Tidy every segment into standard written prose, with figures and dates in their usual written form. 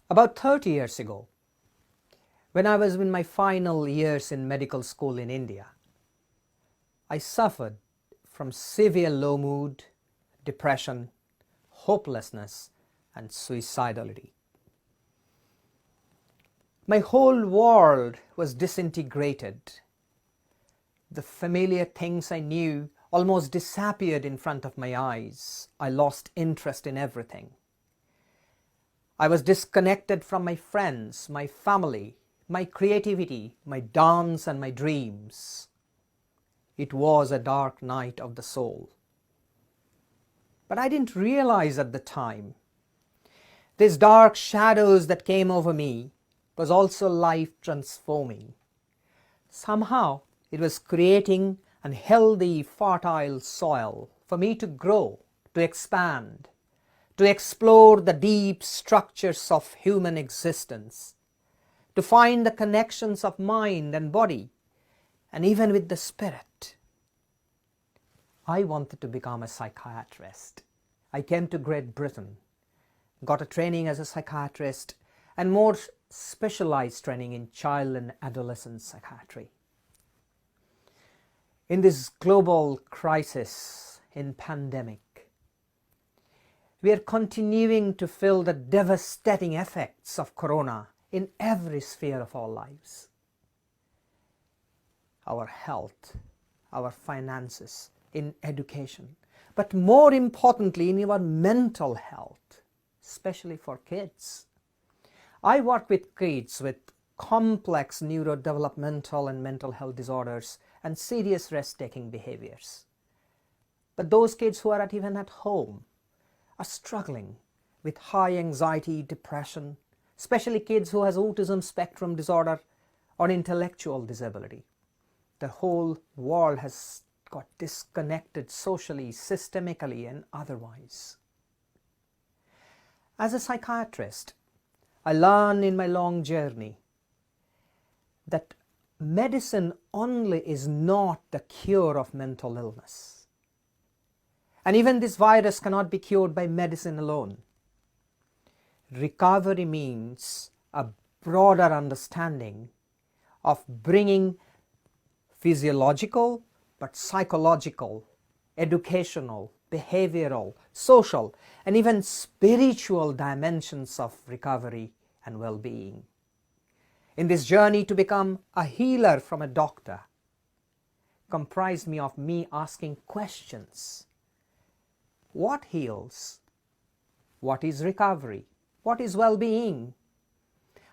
About 30 years ago, when I was in my final years in medical school in India, I suffered from severe low mood, depression, hopelessness, and suicidality. My whole world was disintegrated. The familiar things I knew almost disappeared in front of my eyes. I lost interest in everything. I was disconnected from my friends, my family, my creativity, my dance and my dreams. It was a dark night of the soul. But I didn't realize at the time, these dark shadows that came over me was also life transforming. Somehow it was creating a healthy, fertile soil for me to grow, to expand, to explore the deep structures of human existence, to find the connections of mind and body, and even with the spirit. I wanted to become a psychiatrist. I came to Great Britain, got a training as a psychiatrist, and more specialized training in child and adolescent psychiatry. In this global crisis, in pandemic, we are continuing to feel the devastating effects of corona in every sphere of our lives. Our health, our finances, in education, but more importantly in our mental health, especially for kids. I work with kids with complex neurodevelopmental and mental health disorders and serious risk-taking behaviors. But those kids who are even at home are struggling with high anxiety, depression, especially kids who has autism spectrum disorder or intellectual disability. The whole world has got disconnected socially, systemically, and otherwise. As a psychiatrist, I learned in my long journey that medicine only is not the cure of mental illness. And even this virus cannot be cured by medicine alone. Recovery means a broader understanding of bringing physiological but psychological, educational, behavioral, social, and even spiritual dimensions of recovery and well-being. In this journey to become a healer from a doctor comprised of me asking questions. What heals? What is recovery? What is well-being?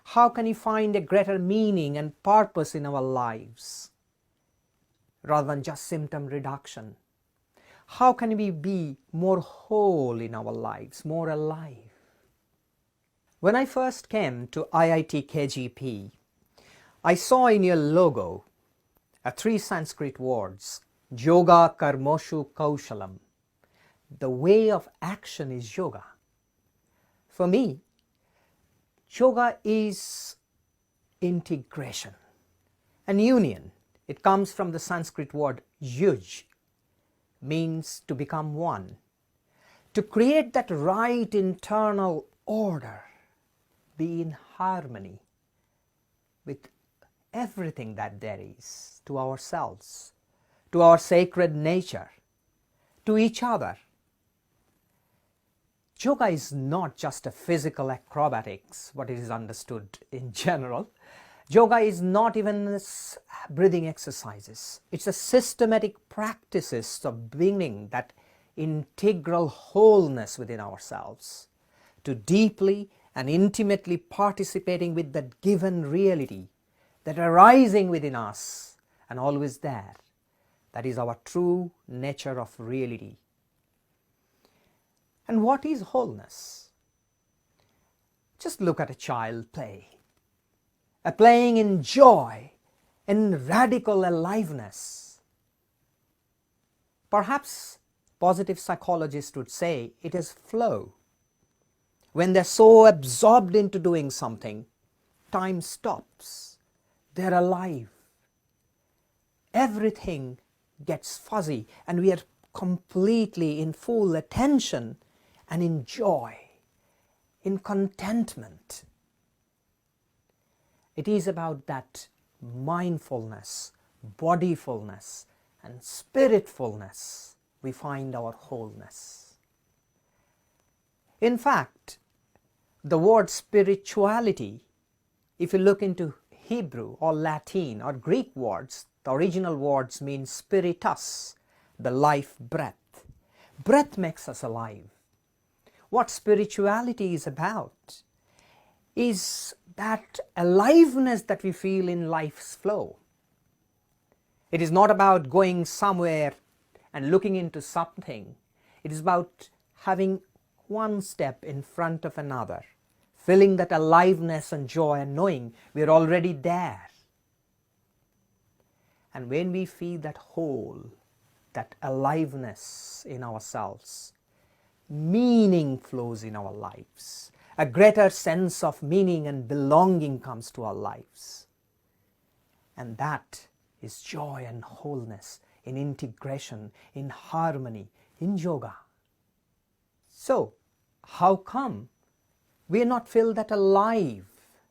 How can you find a greater meaning and purpose in our lives rather than just symptom reduction? How can we be more whole in our lives, more alive? When I first came to IIT KGP, I saw in your logo three Sanskrit words, Yoga Karmoshu Kaushalam. The way of action is yoga. For me, yoga is integration and union. It comes from the Sanskrit word yuj, means to become one, to create that right internal order, be in harmony with everything that there is, to ourselves, to our sacred nature, to each other. Yoga is not just a physical acrobatics, what it is understood in general. Yoga is not even breathing exercises. It's a systematic practices of bringing that integral wholeness within ourselves, to deeply and intimately participating with that given reality that arising within us and always there. That is our true nature of reality. And what is wholeness? Just look at a child play. A playing in joy, in radical aliveness. Perhaps positive psychologists would say it is flow. When they're so absorbed into doing something, time stops. They're alive. Everything gets fuzzy and we are completely in full attention and in joy, in contentment. It is about that mindfulness, bodyfulness, and spiritfulness we find our wholeness. In fact, the word spirituality, if you look into Hebrew or Latin or Greek words, the original words mean spiritus, the life breath. Breath makes us alive. What spirituality is about is that aliveness that we feel in life's flow. It is not about going somewhere and looking into something. It is about having one step in front of another, feeling that aliveness and joy and knowing we are already there. And when we feel that whole, that aliveness in ourselves, meaning flows in our lives. A greater sense of meaning and belonging comes to our lives. And that is joy and wholeness in integration, in harmony, in yoga. So, how come we are not feel that alive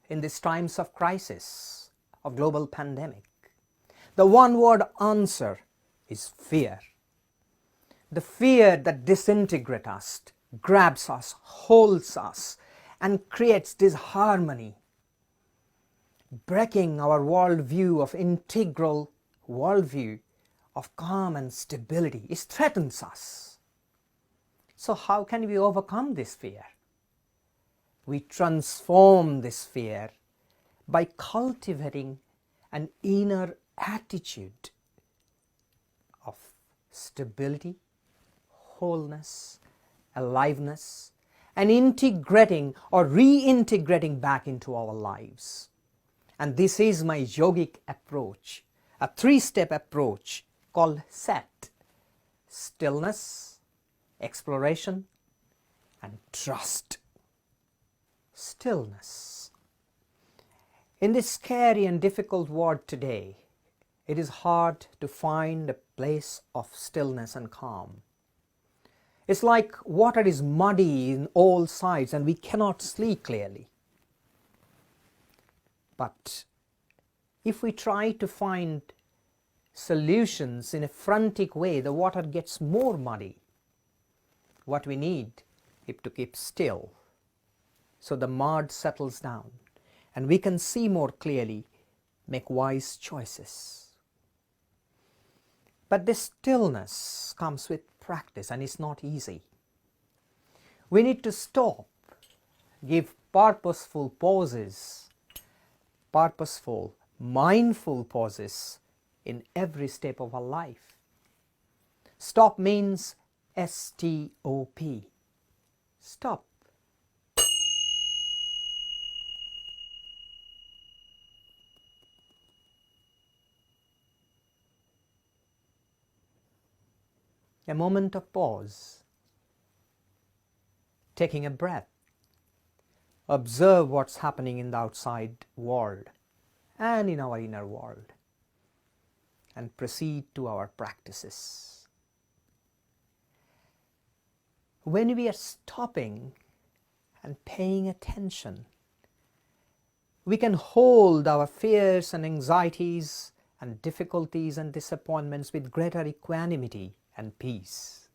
in these times of crisis, of global pandemic? The one word answer is fear. The fear that disintegrates us, grabs us, holds us, and creates disharmony, breaking our worldview of integral worldview of calm and stability. It threatens us. So how can we overcome this fear? We transform this fear by cultivating an inner attitude of stability, wholeness, aliveness, and integrating or reintegrating back into our lives. And this is my yogic approach, a three-step approach called SET: stillness, exploration, and trust. Stillness. In this scary and difficult world today, it is hard to find a place of stillness and calm. It's like water is muddy in all sides and we cannot see clearly. But if we try to find solutions in a frantic way, the water gets more muddy. What we need is to keep still, so the mud settles down and we can see more clearly, make wise choices. But this stillness comes with practice and it's not easy. We need to stop, give purposeful pauses, purposeful, mindful pauses in every step of our life. Stop means S-T-O-P. Stop. A moment of pause, taking a breath, observe what's happening in the outside world and in our inner world, and proceed to our practices. When we are stopping and paying attention, we can hold our fears and anxieties and difficulties and disappointments with greater equanimity and peace.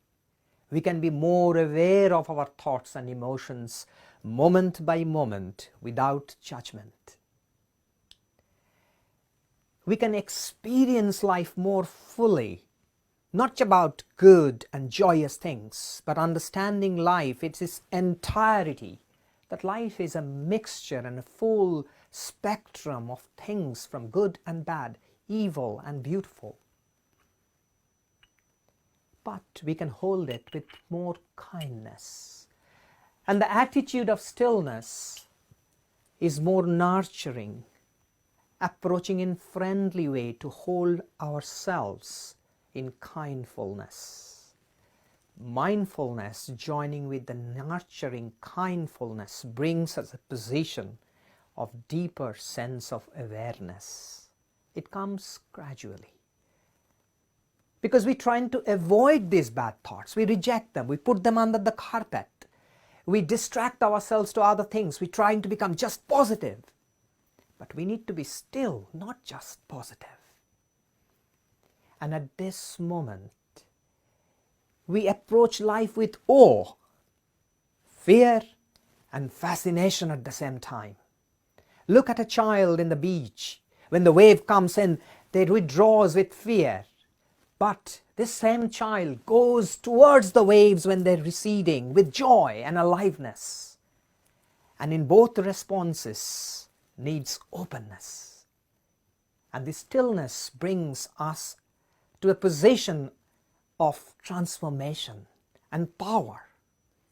We can be more aware of our thoughts and emotions moment by moment without judgment. We can experience life more fully, not about good and joyous things, but understanding life, its entirety, that life is a mixture and a full spectrum of things from good and bad, evil and beautiful. But we can hold it with more kindness. And the attitude of stillness is more nurturing, approaching in friendly way to hold ourselves in kindfulness. Mindfulness joining with the nurturing kindfulness brings us a position of deeper sense of awareness. It comes gradually. Because we're trying to avoid these bad thoughts. We reject them. We put them under the carpet. We distract ourselves to other things. We're trying to become just positive. But we need to be still, not just positive. And at this moment, we approach life with awe, fear, and fascination at the same time. Look at a child in the beach. When the wave comes in, they withdraws with fear. But this same child goes towards the waves when they're receding with joy and aliveness. And in both responses needs openness. And this stillness brings us to a position of transformation and power,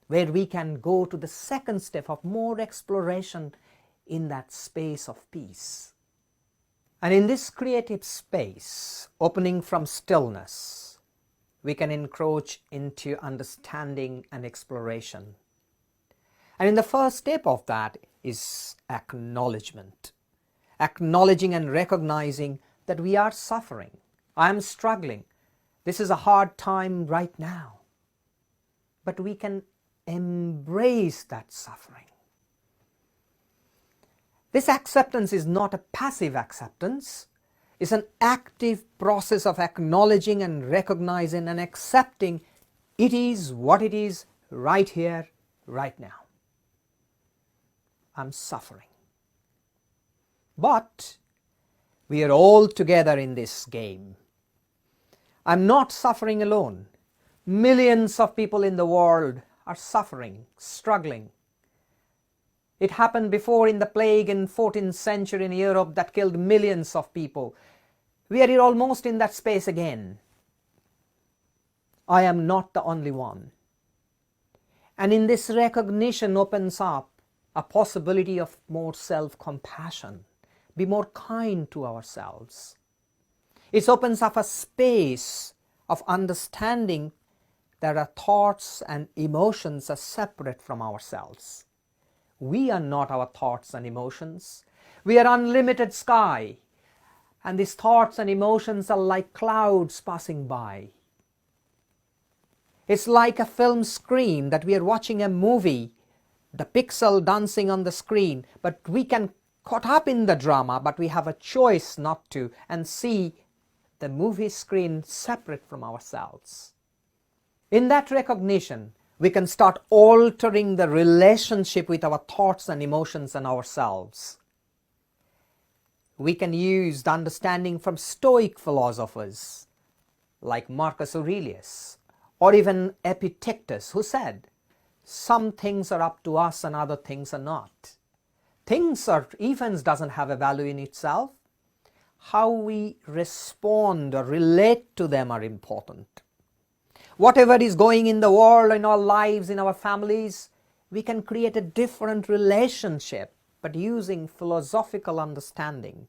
where we can go to the second step of more exploration in that space of peace. And in this creative space, opening from stillness, we can encroach into understanding and exploration. And in the first step of that is acknowledgement. Acknowledging and recognizing that we are suffering. I am struggling. This is a hard time right now. But we can embrace that suffering. This acceptance is not a passive acceptance. It's an active process of acknowledging and recognizing and accepting it is what it is right here, right now. I'm suffering. But we are all together in this game. I'm not suffering alone. Millions of people in the world are suffering, struggling. It happened before in the plague in 14th century in Europe that killed millions of people. We are almost in that space again. I am not the only one. And in this recognition opens up a possibility of more self-compassion. Be more kind to ourselves. It opens up a space of understanding that our thoughts and emotions are separate from ourselves. We are not our thoughts and emotions. We are unlimited sky. And these thoughts and emotions are like clouds passing by. It's like a film screen that we are watching a movie, the pixel dancing on the screen, but we can caught up in the drama, but we have a choice not to and see the movie screen separate from ourselves. In that recognition, we can start altering the relationship with our thoughts and emotions and ourselves. We can use the understanding from Stoic philosophers like Marcus Aurelius or even Epictetus, who said, some things are up to us and other things are not. Things or events doesn't have a value in itself. How we respond or relate to them are important. Whatever is going in the world, in our lives, in our families, we can create a different relationship, but using philosophical understanding.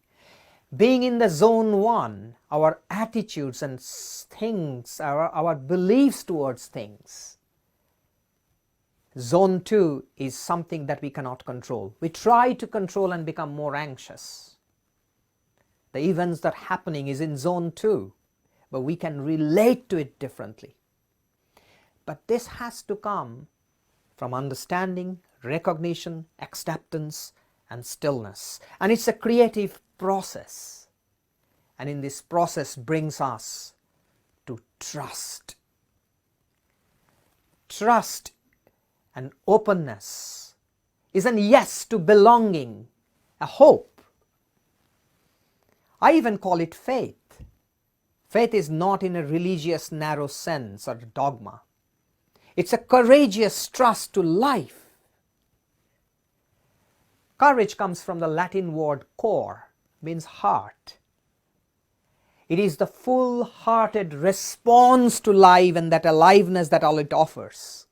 Being in the zone 1, our attitudes and things, our beliefs towards things. Zone 2 is something that we cannot control. We try to control and become more anxious. The events that are happening is in zone 2, but we can relate to it differently. But this has to come from understanding, recognition, acceptance, and stillness. And it's a creative process. And in this process brings us to trust. Trust and openness is a yes to belonging, a hope. I even call it faith. Faith is not in a religious narrow sense or dogma. It's a courageous trust to life. Courage comes from the Latin word cor, means heart. It is the full-hearted response to life and that aliveness that all it offers.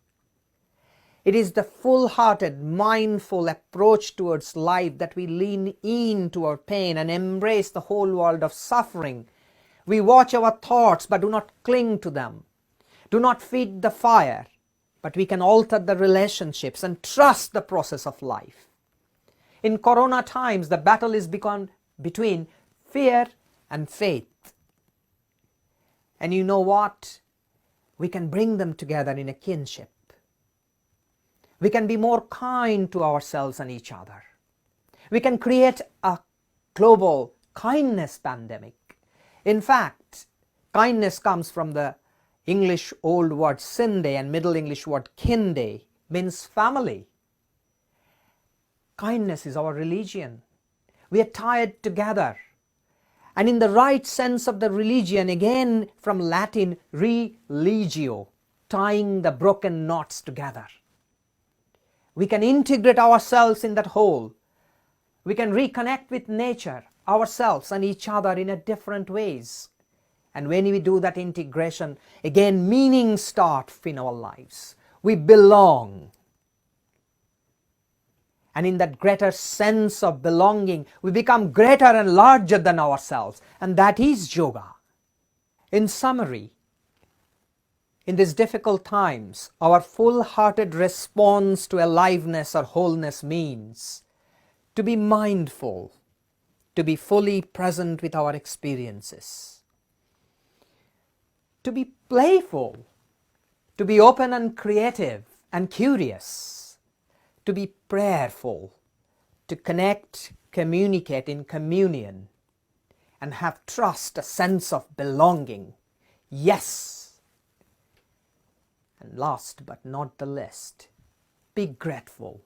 It is the full-hearted, mindful approach towards life that we lean into our pain and embrace the whole world of suffering. We watch our thoughts but do not cling to them. Do not feed the fire, but we can alter the relationships and trust the process of life. In Corona times, the battle is between fear and faith. And you know what? We can bring them together in a kinship. We can be more kind to ourselves and each other. We can create a global kindness pandemic. In fact, kindness comes from the English old word sinde and Middle English word kinde, means family. Kindness is our religion. We are tied together. And in the right sense of the religion, again from Latin religio, tying the broken knots together. We can integrate ourselves in that whole. We can reconnect with nature, ourselves and each other in a different ways. And when we do that integration, again meaning starts in our lives. We belong. And in that greater sense of belonging, we become greater and larger than ourselves. And that is yoga. In summary, in these difficult times, our full-hearted response to aliveness or wholeness means to be mindful, to be fully present with our experiences, to be playful, to be open and creative and curious, to be prayerful, to connect, communicate in communion, and have trust, a sense of belonging. Yes. And last but not the least, be grateful.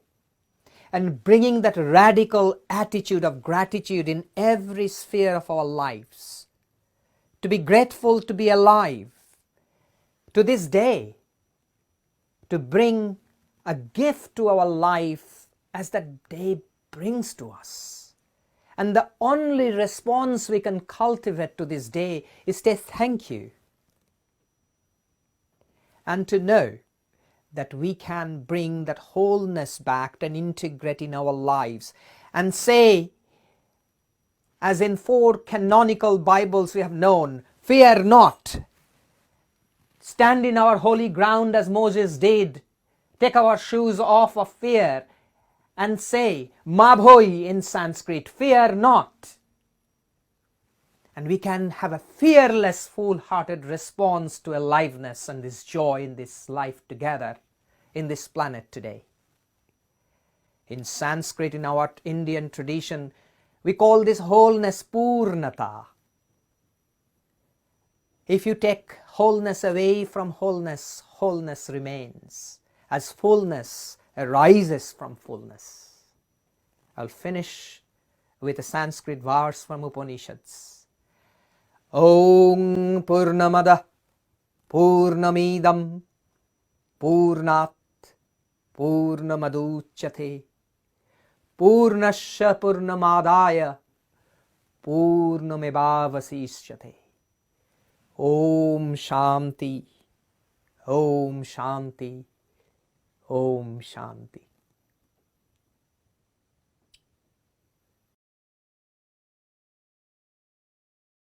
And bringing that radical attitude of gratitude in every sphere of our lives. To be grateful to be alive. To this day, to bring a gift to our life as that day brings to us. And the only response we can cultivate to this day is to say thank you. And to know that we can bring that wholeness back and integrate in our lives. And say, as in 4 canonical Bibles we have known, fear not. Stand in our holy ground as Moses did. Take our shoes off of fear and say, Mabhoi in Sanskrit, fear not. And we can have a fearless, full-hearted response to aliveness and this joy in this life together, in this planet today. In Sanskrit, in our Indian tradition, we call this wholeness Purnata. If you take wholeness away from wholeness, wholeness remains, as fullness arises from fullness. I'll finish with a Sanskrit verse from Upanishads. Om Purnamada Purnamidam Purnat Purnamaduchyate Purnasya Purnamadaya Purnamevavasishyate. Om Shanti, Om Shanti, Om Shanti.